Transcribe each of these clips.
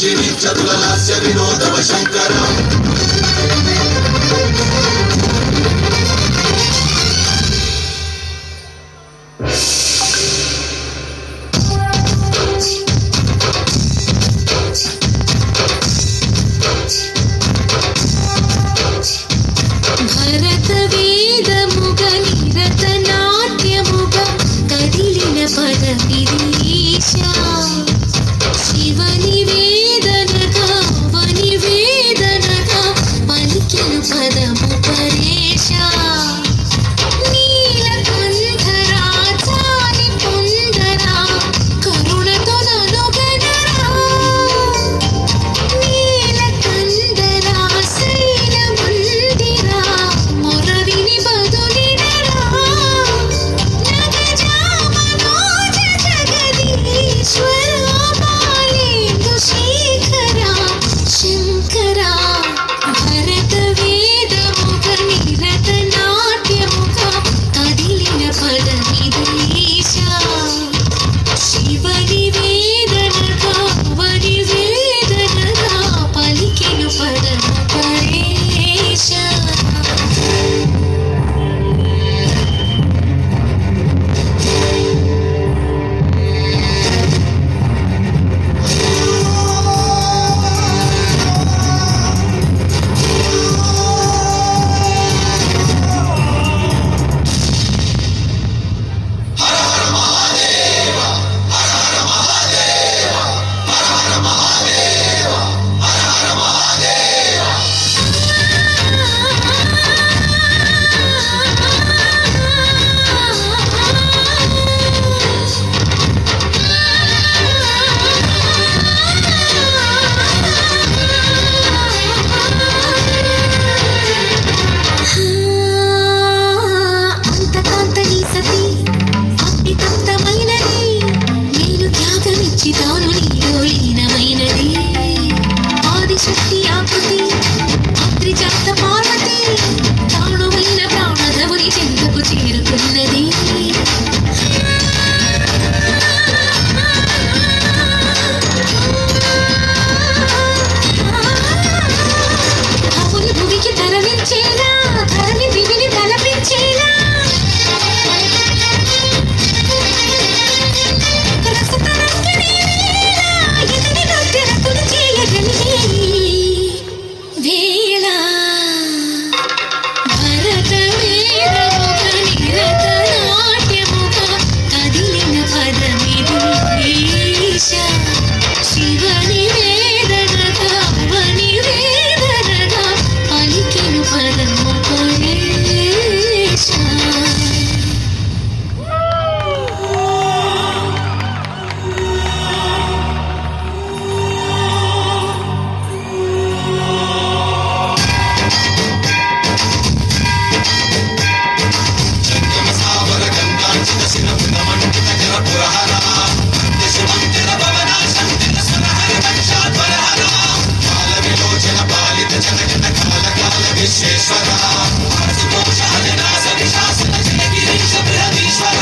గిరి చతుల లాస్య వినోదవ శంకర భరత వేదముగ నిరత నాట్యముగ కదిలిన పదవిరీశ శివ నివేదనగా వనివేదనగా పలికెను పదము పరేశ నీలకంఠరా చాలి పొందరా కరుణతో ననుగనరా నీలకంఠరా శైల మందిరా మొరవిని బదులినరా నగజా మనోజ జగదీశ్వరా బాలేందు శేఖరా శంకరా భరత వేదముగ నిరత నాట్యముగ కదిలిన పదమిదేశ శివ నివేదనగా వనివేదనగా పలికెను పదము పరేశ అంతకాంతని సతి అగ్నితప్తమైనది నేను త్యాగమిచ్చి తాను నీలో లీనమైనది ఆదిశక్తి ఆకృతి అత్రిజాత పార్వతి తానువైన ప్రాణదవుని చెంతకు చేరుకున్నది అవుని భూమికి తరలించేలా ధరణి దివిని తలపించేలా రసతరంగిణి వేళ ఇతని నృత్యరతులు చేయగలిగే వేళ భరత వేదముగ నిరత నాట్యముగ కదిలిన పదమిదేశ శివ నివేదనగా వనివేదనగా పలికెను పదము పరేశ సావర గంగాంచిత శిరమున మండిత జల పురహర దిశమంతిర భవన శంతిన స్వరహర వంశాధ్వరహర కాల విలోచన పాలిత జనగణ కాల కాల విశ్వేశ్వర హర్షఘోష హరినాశ విశాసన జయ గిరీశ బృహదీశ్వర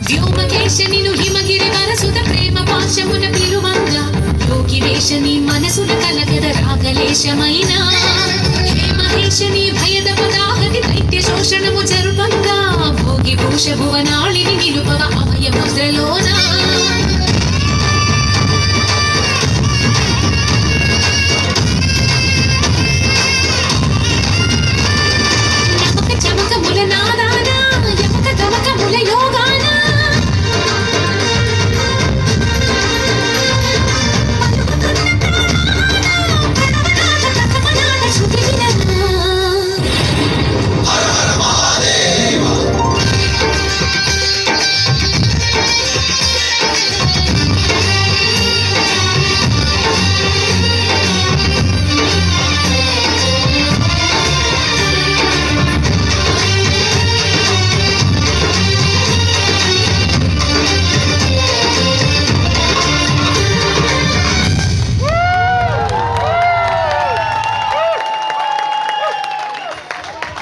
వ్యోమకేశ నిను హిమగిరి వరసుత ప్రేమ పాశమున పిలువంగా యోగివేశ నీ మనసున కలగద రాగలేశమైన హేమహేశ నీ భయద పదాహతి దైత్య శోషణము జరుపంగా భోగి భూష భువనాళిని నిలుపవ అభయ ముద్రలోన